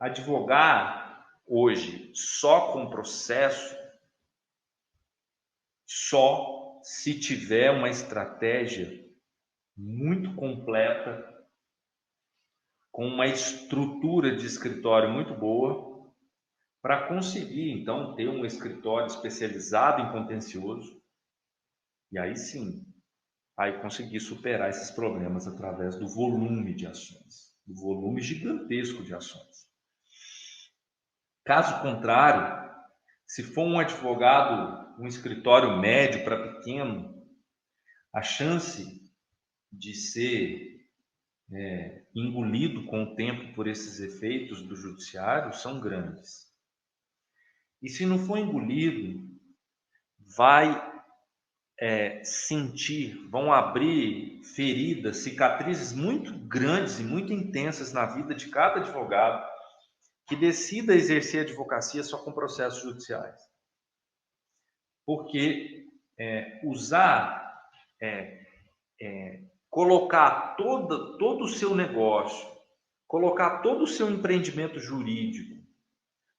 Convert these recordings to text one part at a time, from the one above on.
advogar hoje só com processo, só se tiver uma estratégia muito completa, com uma estrutura de escritório muito boa, para conseguir, então, ter um escritório especializado em contencioso, e aí sim, aí conseguir superar esses problemas através do volume de ações, do volume gigantesco de ações. Caso contrário, se for um advogado, um escritório médio para pequeno, a chance de ser engolido com o tempo por esses efeitos do judiciário são grandes. E se não for engolido, vai sentir, vão abrir feridas, cicatrizes muito grandes e muito intensas na vida de cada advogado que decida exercer advocacia só com processos judiciais. Porque colocar todo o seu negócio, colocar todo o seu empreendimento jurídico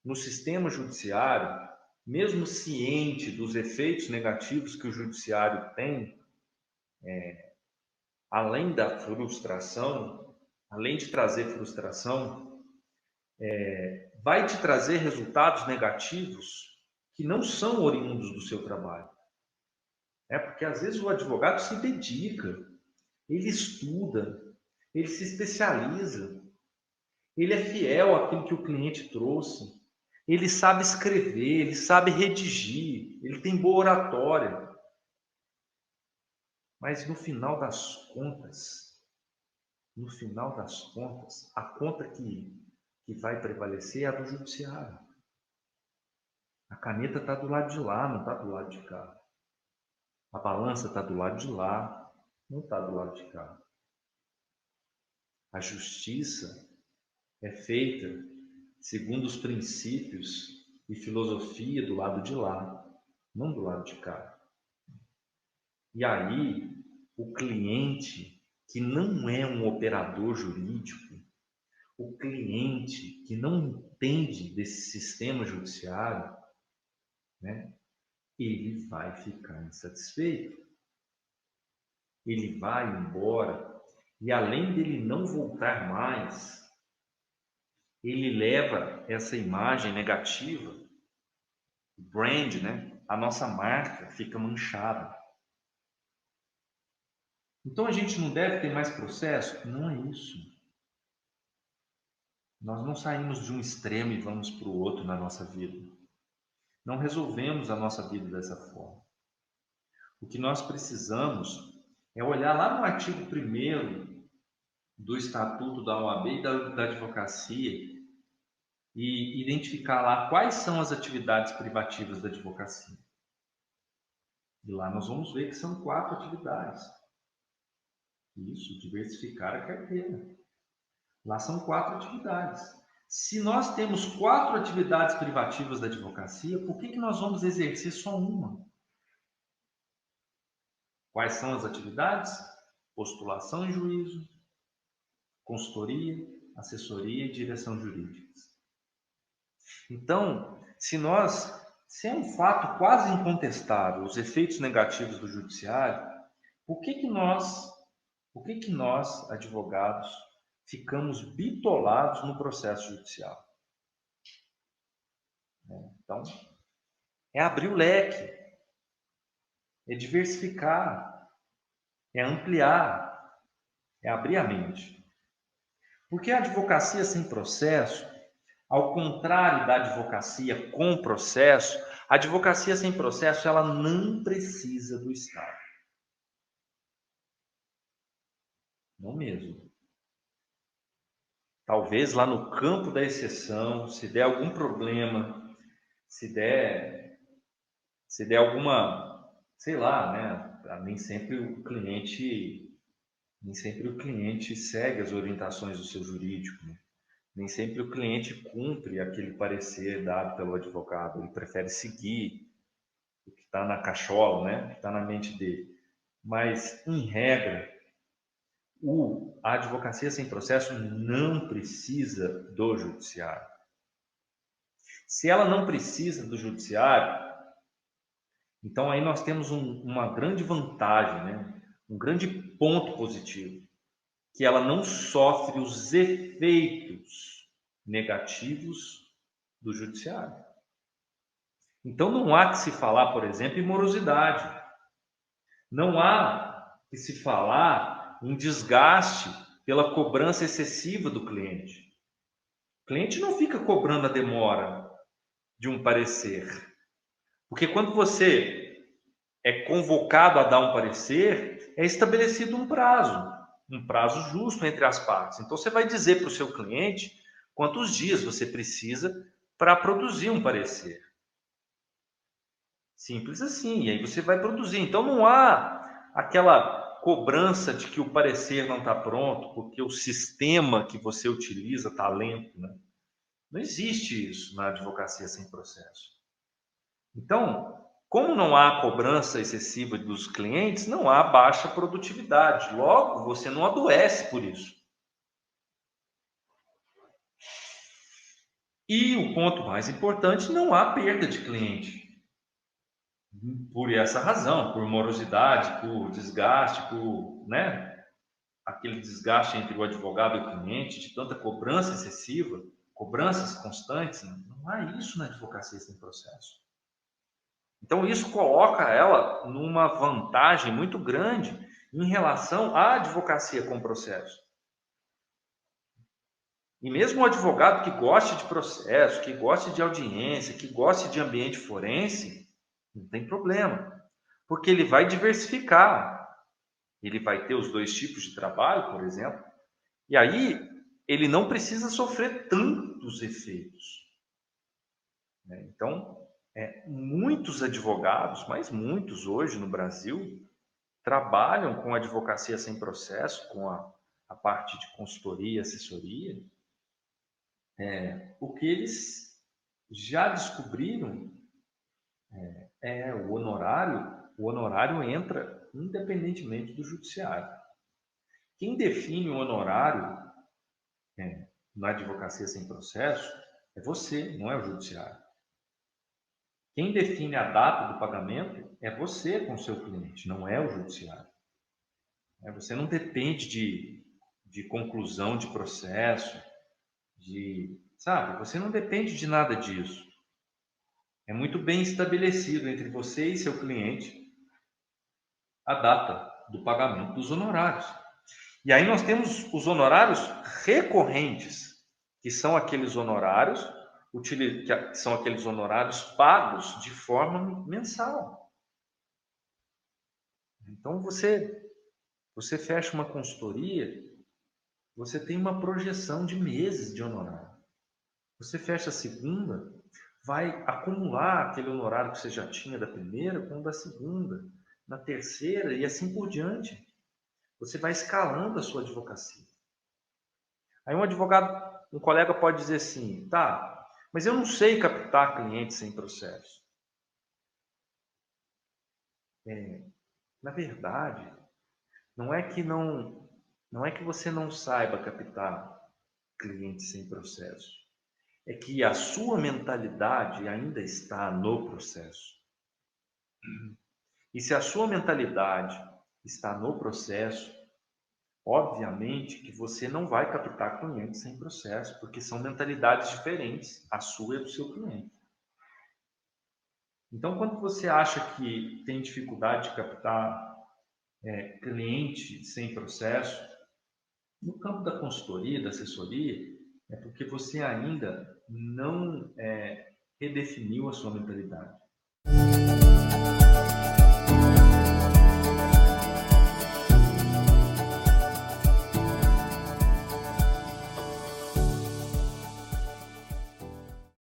no sistema judiciário, mesmo ciente dos efeitos negativos que o judiciário tem, além da frustração, além de trazer frustração, vai te trazer resultados negativos que não são oriundos do seu trabalho. Porque às vezes o advogado se dedica, ele estuda, ele se especializa, ele é fiel àquilo que o cliente trouxe, ele sabe escrever, ele sabe redigir, ele tem boa oratória. Mas no final das contas, a conta que vai prevalecer é a do judiciário. A caneta está do lado de lá, não está do lado de cá. A balança está do lado de lá, não está do lado de cá. A justiça é feita segundo os princípios e filosofia do lado de lá, não do lado de cá. E aí, o cliente que não é um operador jurídico, o cliente que não entende desse sistema judiciário, ele vai ficar insatisfeito. Ele vai embora e, além dele não voltar mais, ele leva essa imagem negativa, o brand, a nossa marca fica manchada. Então a gente não deve ter mais processo? Não é isso. Nós não saímos de um extremo e vamos para o outro na nossa vida. Não resolvemos a nossa vida dessa forma. O que nós precisamos é olhar lá no artigo 1º do Estatuto da OAB e da Advocacia e identificar lá quais são as atividades privativas da advocacia. E lá nós vamos ver que são 4 atividades. Isso, diversificar a carteira. Lá são 4 atividades. Se nós temos 4 atividades privativas da advocacia, por que nós vamos exercer só uma? Quais são as atividades? Postulação em juízo, consultoria, assessoria e direção jurídicas. Então, se é um fato quase incontestável os efeitos negativos do judiciário, por que nós, advogados, ficamos bitolados no processo judicial? Então, é abrir o leque, é diversificar, é ampliar, é abrir a mente. Porque a advocacia sem processo, ao contrário da advocacia com processo, a advocacia sem processo ela não precisa do Estado. Não mesmo. Talvez lá no campo da exceção, se der algum problema, se der alguma, sei lá, nem sempre o cliente segue as orientações do seu jurídico, Nem sempre o cliente cumpre aquele parecer dado pelo advogado, ele prefere seguir o que está na cachola, o que está na mente dele. Mas, em regra, a advocacia sem processo não precisa do judiciário. Se ela não precisa do judiciário, então aí nós temos uma grande vantagem, né? Um grande ponto positivo, que ela não sofre os efeitos negativos do judiciário. Então não há que se falar, por exemplo, em morosidade. Não há que se falar em desgaste pela cobrança excessiva do cliente. O cliente não fica cobrando a demora de um parecer. Porque quando você é convocado a dar um parecer, é estabelecido um prazo justo entre as partes. Então você vai dizer para o seu cliente quantos dias você precisa para produzir um parecer. Simples assim, e aí você vai produzir. Então não há aquela cobrança de que o parecer não está pronto, porque o sistema que você utiliza está lento, né? Não existe isso na advocacia sem processo. Então, como não há cobrança excessiva dos clientes, não há baixa produtividade. Logo, você não adoece por isso. E o ponto mais importante, não há perda de cliente. Por essa razão, por morosidade, por desgaste, por, né, aquele desgaste entre o advogado e o cliente, de tanta cobrança excessiva, cobranças constantes, não há isso na advocacia sem processo. Então, isso coloca ela numa vantagem muito grande em relação à advocacia com processo. E mesmo o advogado que goste de processo, que goste de audiência, que goste de ambiente forense, não tem problema, porque ele vai diversificar. Ele vai ter os dois tipos de trabalho, por exemplo, e aí ele não precisa sofrer tantos efeitos, né? Então, muitos advogados, mas muitos hoje no Brasil, trabalham com advocacia sem processo, com a parte de consultoria, assessoria, porque eles já descobriram o honorário entra independentemente do judiciário. Quem define o honorário na advocacia sem processo é você, não é o judiciário. Quem define a data do pagamento é você com o seu cliente, não é o judiciário. Você não depende de conclusão de processo, sabe? Você não depende de nada disso. É muito bem estabelecido entre você e seu cliente a data do pagamento dos honorários. E aí nós temos os honorários recorrentes, que são aqueles honorários pagos de forma mensal. Então você fecha uma consultoria, você tem uma projeção de meses de honorário. Você fecha a segunda, vai acumular aquele honorário que você já tinha da primeira com o da segunda, na terceira e assim por diante. Você vai escalando a sua advocacia. Aí um colega pode dizer assim, tá, mas eu não sei captar clientes sem processo. Na verdade, não é que você não saiba captar clientes sem processo. É que a sua mentalidade ainda está no processo. E se a sua mentalidade está no processo, obviamente que você não vai captar clientes sem processo, porque são mentalidades diferentes, a sua e do seu cliente. Então, quando você acha que tem dificuldade de captar cliente sem processo, no campo da consultoria, da assessoria, é porque você ainda não redefiniu a sua mentalidade.